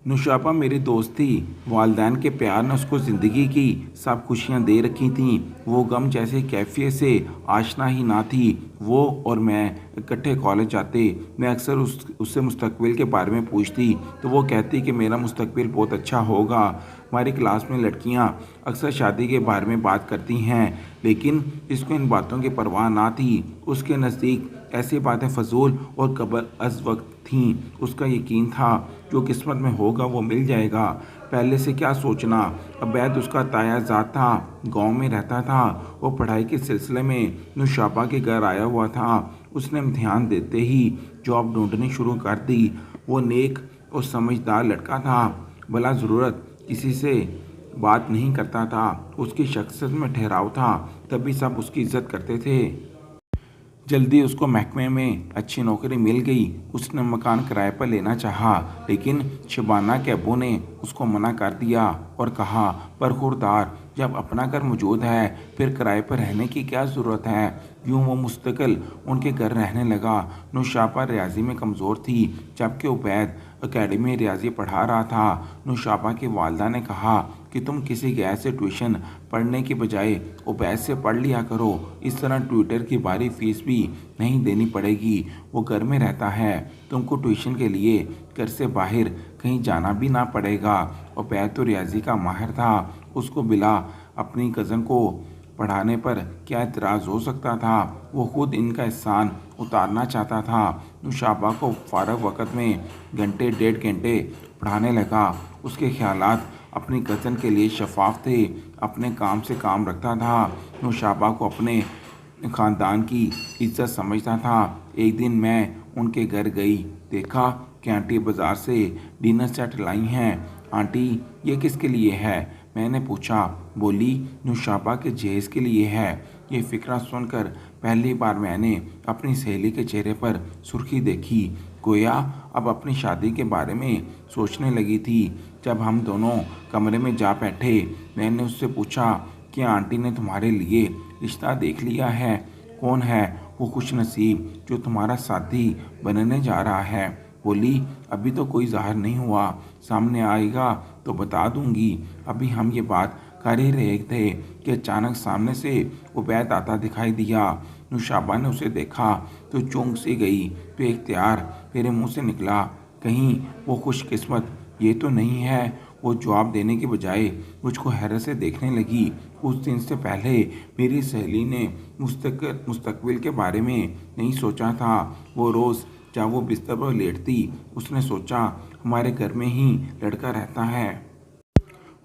नुशाबा मेरी दोस्त थी। वालदैन के प्यार ने उसको ज़िंदगी की सब खुशियाँ दे रखी थीं। वो गम जैसे कैफियत से आशना ही ना थी। वो और मैं इकट्ठे कॉलेज जाते। मैं अक्सर उससे मुस्तकबिल के बारे में पूछती तो वो कहती कि मेरा मुस्तकबिल बहुत अच्छा होगा। हमारी क्लास में लड़कियां अक्सर शादी के बारे में बात करती हैं, लेकिन इसको इन बातों की परवाह ना थी। उसके नज़दीक ऐसी बातें फजूल और कबर अज़ वक्त थीं। उसका यकीन था जो किस्मत में होगा वो मिल जाएगा। पहले से क्या सोचना। अवैध उसका ताया ज़ात था, गांव में रहता था। वो पढ़ाई के सिलसिले में नुशाबा के घर आया हुआ था। उसने इम्तिहान देते ही जॉब ढूंढनी शुरू कर दी। वो नेक और समझदार लड़का था। भला ज़रूरत किसी से बात नहीं करता था। उसकी शख्सियत में ठहराव था, तभी सब उसकी इज्जत करते थे। जल्दी उसको महकमे में अच्छी नौकरी मिल गई। उसने मकान किराए पर लेना चाहा, लेकिन शबाना के अब्बू ने उसको मना कर दिया और कहा, पर खुरदार, जब अपना घर मौजूद है फिर किराए पर रहने की क्या ज़रूरत है। यूँ वो मुस्तकिल उनके घर रहने लगा। नुशाबा रियाजी में कमज़ोर थी, जबकि उबैद एकेडमी में रियाजी पढ़ा रहा था। नुशाबा की वालदा ने कहा कि तुम किसी गैर से ट्यूशन पढ़ने की बजाय उबैद से पढ़ लिया करो। इस तरह ट्विटर की भारी फीस भी नहीं देनी पड़ेगी। वो घर में रहता है, तुमको ट्यूशन के लिए घर से बाहर कहीं जाना भी ना पड़ेगा। उबैद तो रियाजी का माहिर था। उसको बिला अपनी कज़न को पढ़ाने पर क्या एतराज़ हो सकता था। वो खुद इनका एहसान उतारना चाहता था। नुशाबा को फ़ारग वक़्त में घंटे डेढ़ घंटे पढ़ाने लगा। उसके ख्यालात अपनी कज़न के लिए शफाफ थे। अपने काम से काम रखता था। नुशाबा को अपने ख़ानदान की इज्जत समझता था। एक दिन मैं उनके घर गई, देखा कि आंटी बाज़ार से डिनर सेट लाई हैं। आंटी, ये किसके लिए है? मैंने पूछा। बोली, नुशाबा के जहेज़ के लिए है। ये फ़िक्रा सुनकर पहली बार मैंने अपनी सहेली के चेहरे पर सुर्खी देखी। गोया अब अपनी शादी के बारे में सोचने लगी थी। जब हम दोनों कमरे में जा बैठे, मैंने उससे पूछा, क्या आंटी ने तुम्हारे लिए रिश्ता देख लिया है? कौन है वो खुशनसीब जो तुम्हारा साथी बनने जा रहा है? बोली, अभी तो कोई ज़ाहिर नहीं हुआ, सामने आएगा तो बता दूंगी। अभी हम ये बात कर ही रहे थे कि अचानक सामने से उबैद आता दिखाई दिया। नुशाबा ने उसे देखा तो चौंक सी गई। तो इख्तियार मेरे मुंह से निकला, कहीं वो खुशकिस्मत ये तो नहीं है। वो जवाब देने के बजाय मुझको हैरत से देखने लगी। कुछ दिन से पहले मेरी सहेली ने मुस्तकबिल के बारे में नहीं सोचा था। वो रोज़ जब वो बिस्तर पर लेटती, उसने सोचा, हमारे घर में ही लड़का रहता है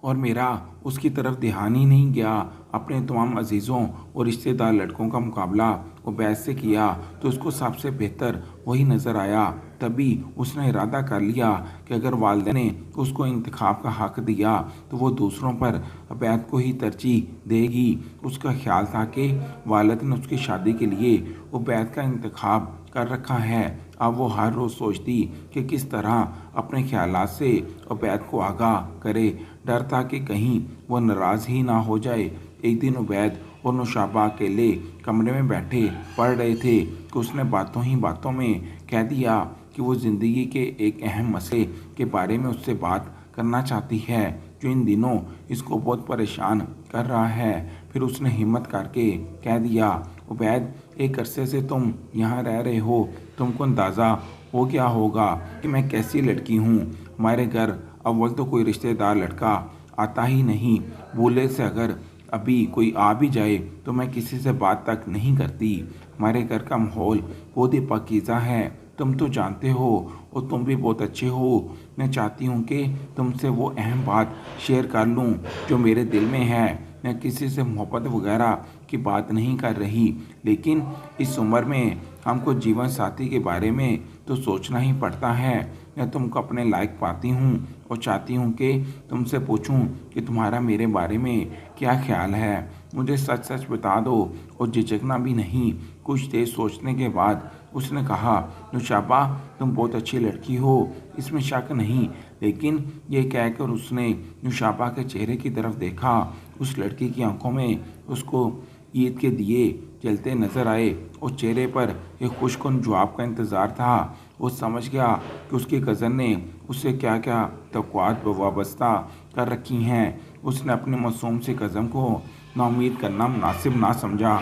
और मेरा उसकी तरफ ध्यान ही नहीं गया। अपने तमाम अजीज़ों और रिश्तेदार लड़कों का मुकाबला उबैद से किया तो उसको सबसे बेहतर वही नज़र आया। तभी उसने इरादा कर लिया कि अगर वालिदैन ने उसको इंतखाब का हक़ दिया तो वो दूसरों पर उबैद को ही तरजीह देगी। उसका ख्याल था कि वालिद ने उसकी शादी के लिए उबैद का इंतखाब कर रखा है। अब वो हर रोज़ सोचती कि किस तरह अपने ख्यालात से उबैद को आगाह करे। डर था कि कहीं वो नाराज़ ही ना हो जाए। एक दिन उबैद और नुशाबा अकेले कमरे में बैठे पढ़ रहे थे कि उसने बातों ही बातों में कह दिया कि वो ज़िंदगी के एक अहम मसले के बारे में उससे बात करना चाहती है, जो इन दिनों इसको बहुत परेशान कर रहा है। फिर उसने हिम्मत करके कह दिया, उबैद, एक अरसे से तुम यहाँ रह रहे हो, तुमको अंदाज़ा हो गया होगा कि मैं कैसी लड़की हूँ। हमारे घर अव्वल तो कोई रिश्तेदार लड़का आता ही नहीं। बूले से अगर अभी कोई आ भी जाए तो मैं किसी से बात तक नहीं करती। हमारे घर का माहौल बहुत ही पाकीज़ा है, तुम तो जानते हो, और तुम भी बहुत अच्छे हो। मैं चाहती हूँ कि तुमसे वो अहम बात शेयर कर लूँ जो मेरे दिल में है। मैं किसी से मोहब्बत वगैरह की बात नहीं कर रही, लेकिन इस उम्र में हमको जीवन साथी के बारे में तो सोचना ही पड़ता है। मैं तुमको अपने लायक पाती हूँ और चाहती हूँ कि तुमसे पूछूं कि तुम्हारा मेरे बारे में क्या ख्याल है। मुझे सच सच बता दो और झिझकना भी नहीं। कुछ देर सोचने के बाद उसने कहा, नुशाबा, तुम बहुत अच्छी लड़की हो, इसमें शक नहीं। लेकिन ये कहकर उसने नुशाबा के चेहरे की तरफ देखा। उस लड़की की आंखों में उसको ईद के दिए जलते नजर आए और चेहरे पर एक खुशकुन जवाब का इंतज़ार था। वो समझ गया कि उसके कज़न ने उससे क्या क्या तवक्कुआत वाबस्ता कर रखी हैं। उसने अपने मासूम से कज़न को नाउम्मीद करना मुनासिब ना समझा।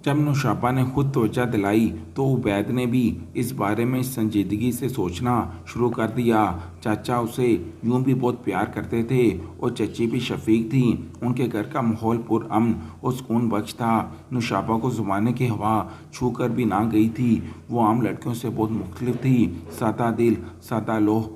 जब नौशाबा ने खुद तवज्जो दिलाई तो उबैद ने भी इस बारे में संजीदगी से सोचना शुरू कर दिया। चाचा उसे यूं भी बहुत प्यार करते थे और चची भी शफीक थी। उनके घर का माहौल पुरअमन और सुकून बख्श था। नौशाबा को ज़माने की हवा छू कर भी ना गई थी। वो आम लड़कियों से बहुत मुख्तलिफ थी। सादा दिल, सादा लोह,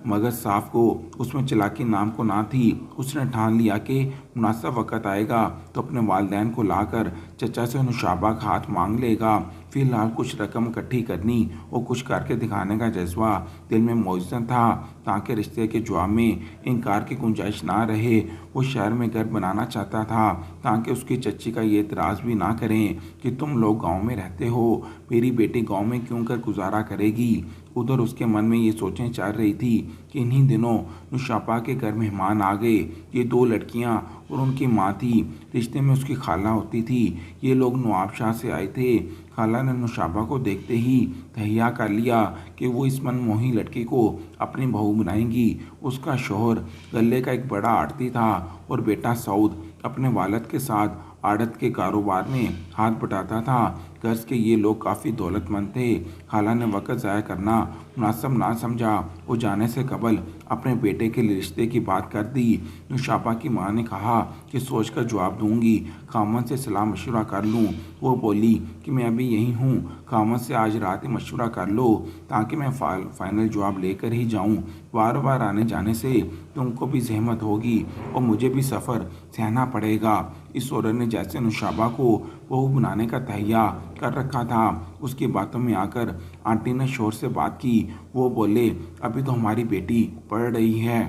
मगर साफ को उसमें चालाकी नाम को ना थी। उसने ठान लिया कि मुनासिब वक़्त आएगा तो अपने वालिदैन को लाकर चचा से नौशाबा का हाथ मांग लेगा। फ़िलहाल कुछ रकम इकट्ठी करनी और कुछ करके दिखाने का जज्बा दिल में मौजूद था ताकि रिश्ते के जवाब में इनकार की गुंजाइश ना रहे। वो शहर में घर बनाना चाहता था ताकि उसकी चच्ची का ये एतराज़ भी ना करें कि तुम लोग गाँव में रहते हो, मेरी बेटी गाँव में क्यों कर गुजारा करेगी। उधर उसके मन में ये सोचें चल रही थी कि इन्हीं दिनों नौशाबा के घर मेहमान आ गए। ये 2 लड़कियां और उनकी माँ थी। रिश्ते में उसकी खाला होती थी। ये लोग नवाबशाह से आए थे। खाला ने नौशाबा को देखते ही तहैया कर लिया कि वो इस मनमोही लड़की को अपनी बहू बनाएंगी। उसका शौहर गल्ले का एक बड़ा आड़ती था और बेटा सऊद अपने वालिद के साथ आड़त के कारोबार में हाथ बटाता था। घर के ये लोग काफ़ी दौलतमंद थे। खाला ने वक़्त ज़ाया करना मुनासिब ना समझा। वो जाने से कबल अपने बेटे के लिए रिश्ते की बात कर दी। नौशाबा की माँ ने कहा कि सोच कर जवाब दूंगी, खामन से सलाह मशवरा कर लूँ। वो बोली कि मैं अभी यहीं हूँ, खामन से आज रात ही मशवरा कर लो ताकि मैं फाइनल जवाब लेकर ही जाऊँ। बार बार आने जाने से तुमको भी जहमत होगी और मुझे भी सफ़र सहना पड़ेगा। इस औरत ने जैसे नौशाबा को बहू बनाने का तहैया कर रखा था। उसकी बातों में आकर आंटी ने शोर से बात की। वो बोले, अभी तो हमारी बेटी पढ़ रही है,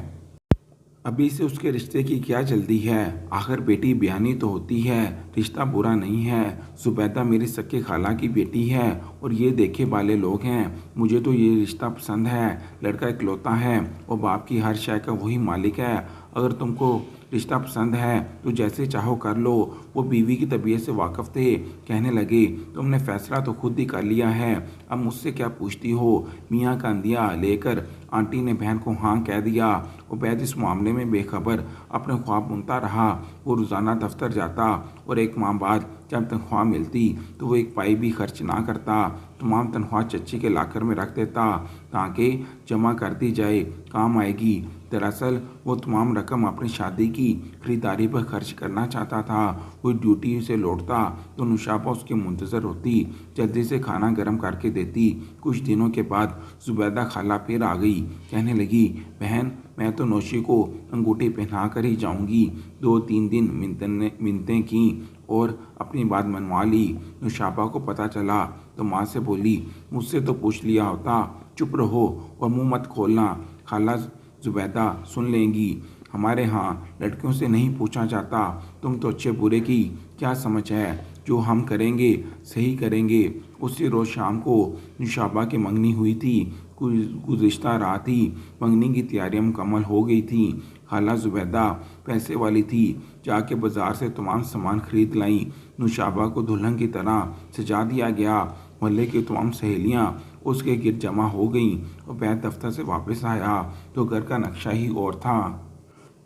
अभी से उसके रिश्ते की क्या जल्दी है। आखिर बेटी बयानी तो होती है, रिश्ता बुरा नहीं है। जुबैदा मेरी सक्के खाला की बेटी है और ये देखे वाले लोग हैं। मुझे तो ये रिश्ता पसंद है। लड़का इकलौता है और बाप की हर शय का वही मालिक है। अगर तुमको रिश्ता पसंद है तो जैसे चाहो कर लो। वो बीवी की तबीयत से वाकिफ़ थे। कहने लगे, तुमने फैसला तो खुद ही कर लिया है, अब मुझसे क्या पूछती हो। मियाँ का अंदिया लेकर आंटी ने बहन को हाँ कह दिया। उबैद इस मामले में बेखबर अपने ख्वाब बुनता रहा। वो रोज़ाना दफ्तर जाता और एक माह बाद जब तनख्वाह मिलती तो वो एक पाई भी खर्च ना करता। तमाम तनख्वाह चच्ची के लाकर में रख देता ताकि जमा कर दी जाए, काम आएगी। दरअसल वो तमाम रकम अपनी शादी की खरीदारी पर खर्च करना चाहता था। वो ड्यूटी से लौटता तो नौशाबा उसके मुंतज़र होती, जल्दी से खाना गर्म करके देती। कुछ दिनों के बाद जुबैदा खाला फिर आ गई। कहने लगी, बहन मैं तो नौशी को अंगूठी पहना कर ही जाऊंगी। 2-3 दिन मिन्नतें की और अपनी बात मनवा ली। नौशाबा को पता चला तो माँ से बोली, मुझसे तो पूछ लिया होता, चुप रहो और मुंह मत खोलना, खाला जुबैदा सुन लेंगी। हमारे यहाँ लड़कियों से नहीं पूछा जाता। तुम तो अच्छे बुरे की क्या समझ है, जो हम करेंगे सही करेंगे। उसी रोज़ शाम को नौशाबा की मंगनी हुई थी। गुज़िश्ता रात ही मंगनी की तैयारियां मुकम्मल हो गई थी। खाला जुबैदा पैसे वाली थी, जाके बाजार से तमाम सामान खरीद लाई। नौशाबा को दुल्हन की तरह सजा दिया गया। मोहल्ले की तमाम सहेलियां उसके गिर्द जमा हो गईं और बैद दफ्तर से वापस आया तो घर का नक्शा ही और था।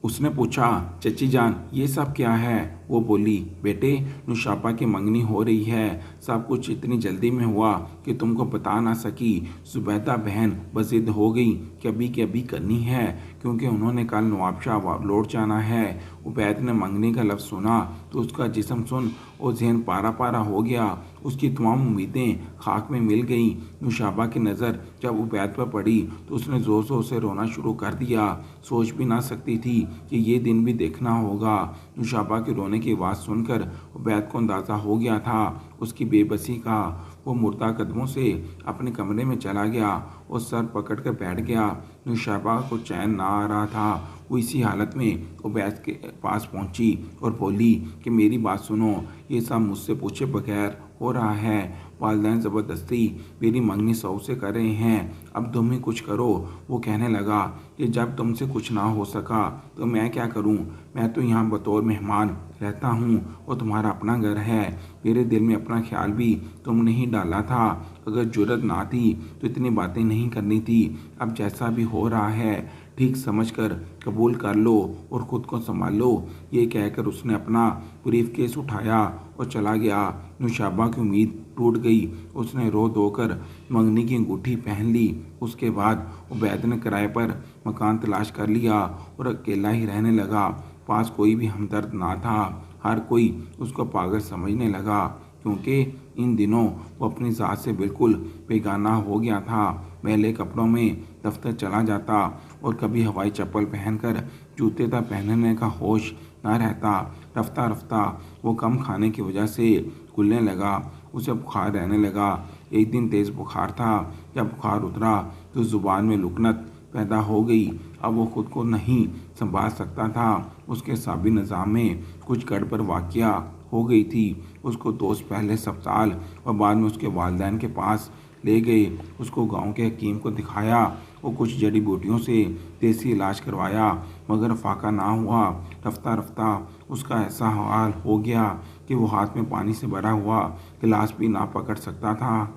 उसने पूछा, चची जान ये सब क्या है। वो बोली, बेटे नौशाबा की मंगनी हो रही है। सब कुछ इतनी जल्दी में हुआ कि तुमको बता ना सकी। जुबैदा बहन बज़िद हो गई कि अभी की अभी करनी है क्योंकि उन्होंने कल नवाबशाह लौट जाना है। उबैद ने मंगनी का लफ्ज़ सुना तो उसका जिस्म सुन और जहन पारा पारा हो गया। उसकी तमाम उम्मीदें खाक में मिल गईं। नौशाबा की नज़र जब उबैद पर पड़ी तो उसने ज़ोर ज़ोर से रोना शुरू कर दिया। सोच भी ना सकती थी कि ये दिन भी देखना होगा। नौशाबा के रोने की आवाज़ सुनकर उबैद को अंदाज़ा हो गया था उसकी बेबसी का। वो मुर्दा कदमों से अपने कमरे में चला गया और सर पकड़ कर बैठ गया। नौशाबा को चैन ना आ रहा था। वो इसी हालत में उबैद के पास पहुंची और बोली कि मेरी बात सुनो, ये सब मुझसे पूछे बगैर हो रहा है। वालिदैन ज़बरदस्ती मेरी मंगनी सऊ से कर रहे हैं, अब तुम ही कुछ करो। वो कहने लगा कि जब तुमसे कुछ ना हो सका तो मैं क्या करूं? मैं तो यहाँ बतौर मेहमान रहता हूँ और तुम्हारा अपना घर है। मेरे दिल में अपना ख्याल भी तुमने ही डाला था। अगर जुर्रत ना थी तो इतनी बातें नहीं करनी थी। अब जैसा भी हो रहा है ठीक समझकर कबूल कर लो और ख़ुद को संभाल लो। ये कहकर उसने अपना ब्रीफकेस उठाया और चला गया। नुशाबा की उम्मीद टूट गई। उसने रो धोकर मंगनी की अंगूठी पहन ली। उसके बाद उबैद ने किराए पर मकान तलाश कर लिया और अकेला ही रहने लगा। पास कोई भी हमदर्द ना था। हर कोई उसको पागल समझने लगा, क्योंकि इन दिनों वो अपनी ज़ात से बिल्कुल बेगाना हो गया था। मैले कपड़ों में दफ्तर चला जाता और कभी हवाई चप्पल पहनकर जूते तक पहनने का होश ना रहता। रफ्ता रफ्ता वो कम खाने की वजह से फूलने लगा। उसे बुखार रहने लगा। एक दिन तेज़ बुखार था। जब बुखार उतरा तो ज़ुबान में लुकनत पैदा हो गई। अब वो खुद को नहीं संभाल सकता था। उसके साबी निज़ाम में कुछ गड़बड़ वाक़या हो गई थी। उसको दोस्त पहले अस्पताल और बाद में उसके वालिदैन के पास ले गए। उसको गांव के हकीम को दिखाया। वो कुछ जड़ी बूटियों से देसी इलाज करवाया, मगर फाका ना हुआ। रफ्ता रफ्ता उसका ऐसा हाल हो गया कि वो हाथ में पानी से भरा हुआ गिलास भी ना पकड़ सकता था।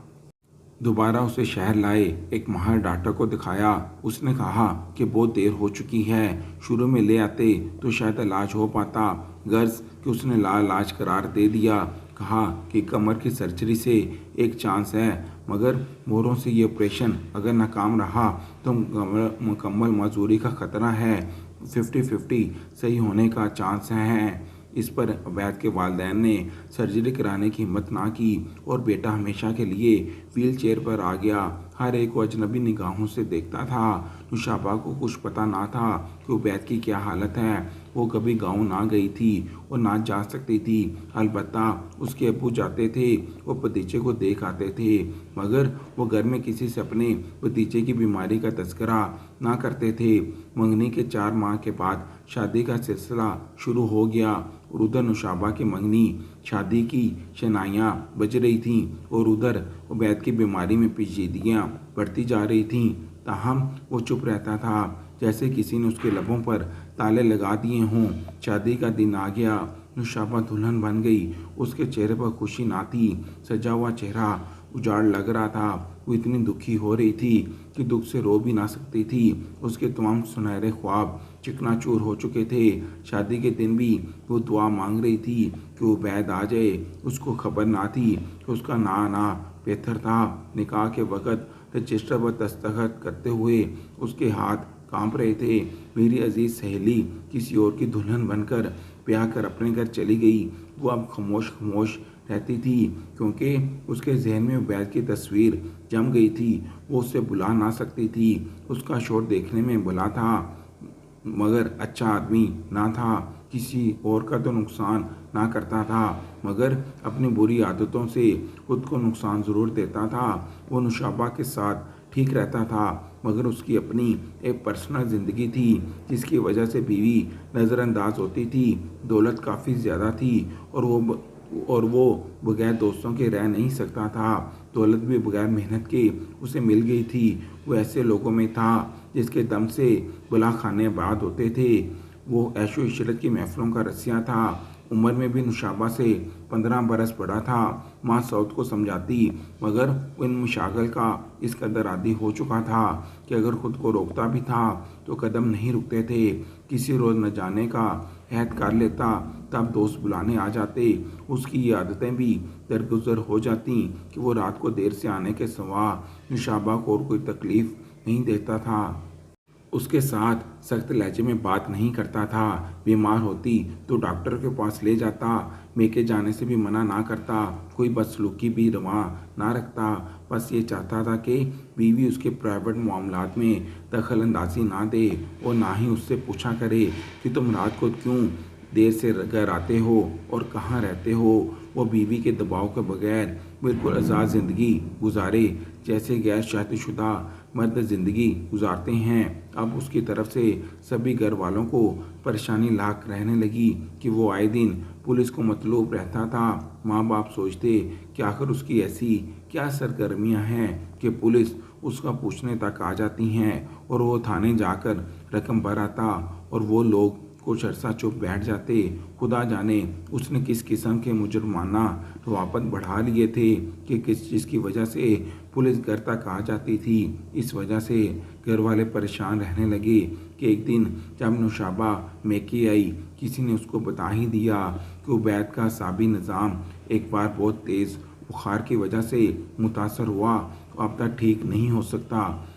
दोबारा उसे शहर लाए, एक माहिर डॉक्टर को दिखाया। उसने कहा कि बहुत देर हो चुकी है, शुरू में ले आते तो शायद इलाज हो पाता। गर्ज कि उसने लाइलाज करार दे दिया। कहा कि कमर की सर्जरी से एक चांस है, मगर मोरों से ये ऑपरेशन अगर नाकाम रहा तो मुकम्मल मजूरी का ख़तरा है। 50-50 सही होने का चांस है। इस पर उबैद के वालिदैन ने सर्जरी कराने की हिम्मत ना की और बेटा हमेशा के लिए व्हील चेयर पर आ गया। हर एक को अजनबी निगाहों से देखता था। नुशाबा को कुछ पता ना था कि उबैद की क्या हालत है। वो कभी गांव ना गई थी और ना जा सकती थी। अलबत्ता उसके अब्बू जाते थे, वो भतीजे को देख आते थे, मगर वो घर में किसी से अपने भतीजे की बीमारी का तस्करा ना करते थे। मंगनी के 4 माह के बाद शादी का सिलसिला शुरू हो गया और उधर नुशाबा की मंगनी शादी की शनाइयाँ बज रही थीं और उधर उबैद की बीमारी में पेचीदगियाँ बढ़ती जा रही थीं। ताहम वो चुप रहता था, जैसे किसी ने उसके लबों पर ताले लगा दिए हों। शादी का दिन आ गया। नुशाबा दुल्हन बन गई। उसके चेहरे पर खुशी ना थी। सजा हुआ चेहरा उजाड़ लग रहा था। वो इतनी दुखी हो रही थी कि दुख से रो भी ना सकती थी। उसके तमाम सुनहरे ख्वाब चिकनाचूर हो चुके थे। शादी के दिन भी वो दुआ मांग रही थी कि उबैद आ जाए। उसको खबर ना थी कि उसका ना आना बेहतर था। निकाह के वक़्त रजिस्टर पर दस्तखत करते हुए उसके हाथ कांप रहे थे। मेरी अजीज़ सहेली किसी और की दुल्हन बनकर ब्याह कर अपने घर चली गई। वो अब खामोश खामोश रहती थी, क्योंकि उसके जहन में उबैद की तस्वीर जम गई थी। वो उसे बुला ना सकती थी। उसका शोर देखने में भला था, मगर अच्छा आदमी ना था। किसी और का तो नुकसान ना करता था, मगर अपनी बुरी आदतों से खुद को नुकसान ज़रूर देता था। वो नुशाबा के साथ ठीक रहता था, मगर उसकी अपनी एक पर्सनल ज़िंदगी थी, जिसकी वजह से बीवी नज़रअंदाज होती थी। दौलत काफ़ी ज़्यादा थी और वो बगैर दोस्तों के रह नहीं सकता था। दौलत भी बगैर मेहनत के उसे मिल गई थी। वो ऐसे लोगों में था जिसके दम से बला खाने आबाद होते थे। वो ऐशो इशरत की महफिलों का रसिया था। उम्र में भी नुशाबा से 15 बरस बड़ा था। माँ सऊद को समझाती, मगर वो इन मशागल का इस कदर आदी हो चुका था कि अगर खुद को रोकता भी था तो कदम नहीं रुकते थे। किसी रोज़ न जाने का अहद कर लेता, तब दोस्त बुलाने आ जाते। उसकी ये आदतें भी दरगुजर हो जाती कि वो रात को देर से आने के सिवा नुशाबा को और कोई तकलीफ़ नहीं देता था। उसके साथ सख्त लहजे में बात नहीं करता था। बीमार होती तो डॉक्टर के पास ले जाता। मेके जाने से भी मना ना करता। कोई बदसलूकी भी रवा ना रखता। बस ये चाहता था कि बीवी उसके प्राइवेट मामलात में दखल अंदाजी ना दे और ना ही उससे पूछा करे कि तुम रात को क्यों देर से घर आते हो और कहाँ रहते हो। वो बीवी के दबाव के बगैर बिल्कुल आज़ाद ज़िंदगी गुजारे, जैसे गैर शादीशुदा मर्द ज़िंदगी गुजारते हैं। अब उसकी तरफ से सभी घर वालों को परेशानी लाक रहने लगी कि वो आए दिन पुलिस को मतलूब रहता था। माँ बाप सोचते कि आखिर उसकी ऐसी क्या सरगर्मियाँ हैं कि पुलिस उसका पूछने तक आ जाती हैं और वो थाने जाकर रकम भर आता और वो लोग कुछ अरसा चुप बैठ जाते। खुदा जाने उसने किस किस्म के मुजरमाना रवाफत बढ़ा लिए थे कि किस चीज़ की वजह से पुलिस घर तक आ जाती थी। इस वजह से घर वाले परेशान रहने लगे कि एक दिन जब नौशाबा मैके आई, किसी ने उसको बता ही दिया कि उबैद का साबी निज़ाम एक बार बहुत तेज़ बुखार की वजह से मुतासर हुआ, अब तक ठीक नहीं हो सकता।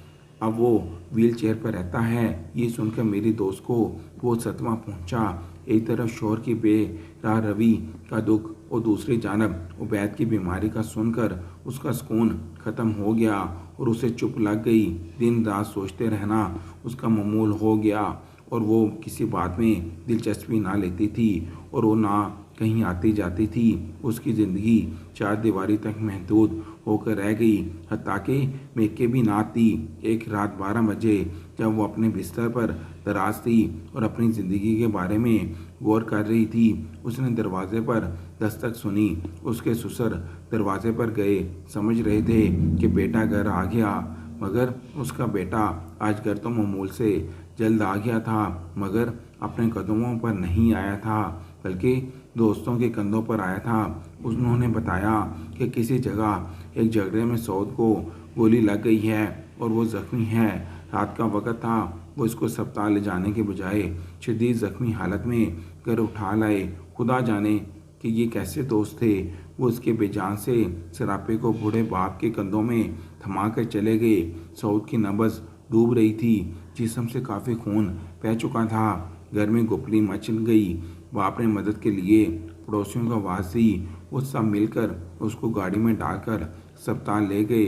अब वो व्हील चेयर पर रहता है। ये सुनकर मेरी दोस्त को वो सदमा पहुंचा। एक तरफ शोहर की बेराह रवी का दुख और दूसरी जानब उबैद की बीमारी का सुनकर उसका सुकून ख़त्म हो गया और उसे चुप लग गई। दिन रात सोचते रहना उसका मामूल हो गया और वो किसी बात में दिलचस्पी ना लेती थी और वो ना कहीं आती जाती थी। उसकी ज़िंदगी चार दीवारी तक महदूद होकर रह गई। हत्ता कि मैके भी ना थी। एक रात 12 बजे जब वो अपने बिस्तर पर दराज थी और अपनी ज़िंदगी के बारे में गौर कर रही थी, उसने दरवाजे पर दस्तक सुनी। उसके ससुर दरवाजे पर गए, समझ रहे थे कि बेटा घर आ गया, मगर उसका बेटा आज घर तो मामूल से जल्द आ गया था, मगर अपने कदमों पर नहीं आया था बल्कि दोस्तों के कंधों पर आया था। उन्होंने बताया कि किसी जगह एक झगड़े में सऊद को गोली लग गई है और वो ज़ख्मी है। रात का वक़्त था। वो इसको अस्पताल ले जाने के बजाय शदीद ज़ख्मी हालत में घर उठा लाए। खुदा जाने कि ये कैसे दोस्त थे। वो उसके बेजान से सरापे को बूढ़े बाप के कंधों में थमा कर चले गए। सऊद की नब्ज़ डूब रही थी, जिस्म से काफ़ी खून बह चुका था। घर में गुफली मच गई। बाप ने मदद के लिए पड़ोसियों का आवाज़ दी। वो सब मिलकर उसको गाड़ी में डालकर अस्पताल ले गए,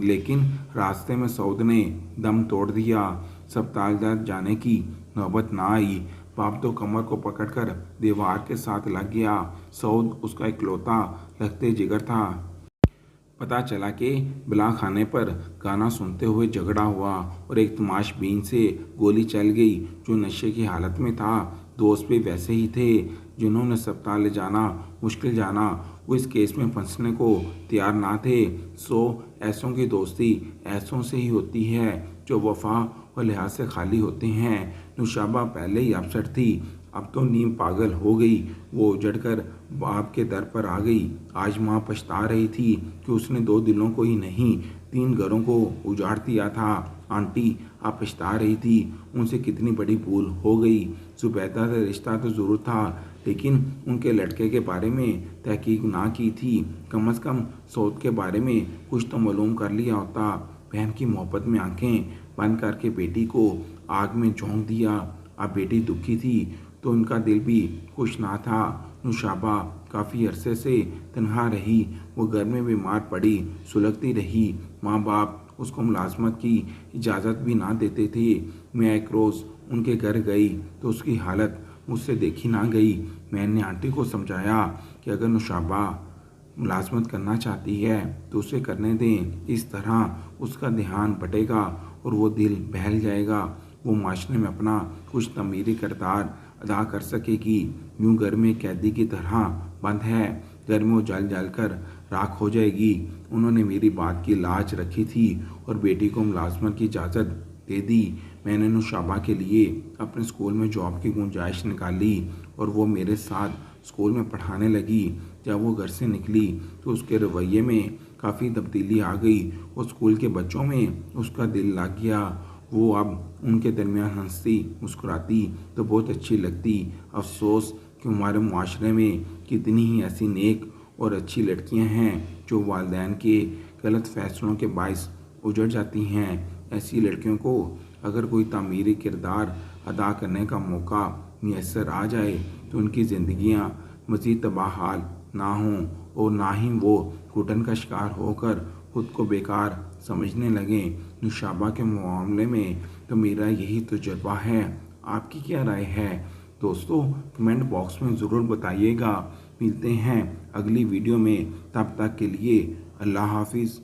लेकिन रास्ते में सऊद ने दम तोड़ दिया। अस्पताल जाने की नौबत ना आई। बाप तो कमर को पकड़कर दीवार के साथ लग गया। सऊद उसका इकलौता लगते जिगर था। पता चला कि बिला खाने पर गाना सुनते हुए झगड़ा हुआ और एक तमाशबीन से गोली चल गई जो नशे की हालत में था। दोस्त भी वैसे ही थे जिन्होंने अस्पताल ले जाना मुश्किल जाना। वो इस केस में फंसने को तैयार ना थे। ऐसों की दोस्ती ऐसों से ही होती है जो वफा और लिहाज से खाली होते हैं। नुशाबा पहले ही अपसेट थी, अब तो नीम पागल हो गई। वो उजड़कर बाप के दर पर आ गई। आज माँ पछता रही थी कि उसने 2 दिलों को ही नहीं 3 घरों को उजाड़ दिया था। आंटी आप पछता रही थी, उनसे कितनी बड़ी भूल हो गई। जुबैदा से रिश्ता तो ज़रूर था, लेकिन उनके लड़के के बारे में तहकीक ना की थी। कम से कम सऊद के बारे में कुछ तो मालूम कर लिया होता। बहन की मोहब्बत में आंखें बंद करके बेटी को आग में झोंक दिया। अब बेटी दुखी थी तो उनका दिल भी खुश ना था। नुशाबा काफ़ी अरसे से तन्हा रही। वो घर में बीमार पड़ी सुलगती रही। माँ बाप उसको मुलाजमत की इजाज़त भी ना देते थे। मैं एक रोज़ उनके घर गई तो उसकी हालत मुझसे देखी ना गई। मैंने आंटी को समझाया कि अगर नुशाबा मुलाजमत करना चाहती है तो उसे करने दें। इस तरह उसका ध्यान बटेगा और वो दिल बहल जाएगा। वो माशरे में अपना कुछ तमीरी किरदार अदा कर सकेगी। यूँ घर में कैदी की तरह बंद है, घर में वो जल जल कर राख हो जाएगी। उन्होंने मेरी बात की लाज रखी थी और बेटी को मुलाजमत की इजाज़त दे दी। मैंने नुशाबा के लिए अपने स्कूल में जॉब की गुंजाइश निकाली और वो मेरे साथ स्कूल में पढ़ाने लगी। जब वो घर से निकली तो उसके रवैये में काफ़ी तब्दीली आ गई और स्कूल के बच्चों में उसका दिल लग गया। वो अब उनके दरमियान हंसती मुस्कुराती तो बहुत अच्छी लगती। अफसोस कि हमारे मुआशरे में कितनी ही ऐसी नेक और अच्छी लड़कियां हैं जो वालिदैन के गलत फ़ैसलों के बायस उजड़ जाती हैं। ऐसी लड़कियों को अगर कोई तामीरी किरदार अदा करने का मौका मैसर आ जाए तो उनकी ज़िंदगियां मज़ीद तबाहाल ना हों और ना ही वो घुटन का शिकार होकर खुद को बेकार समझने लगें। नुशाबा के मामले में तो मेरा यही तजुर्बा है। आपकी क्या राय है दोस्तों? कमेंट बॉक्स में ज़रूर बताइएगा। मिलते हैं अगली वीडियो में, तब तक के लिए अल्लाह हाफिज़।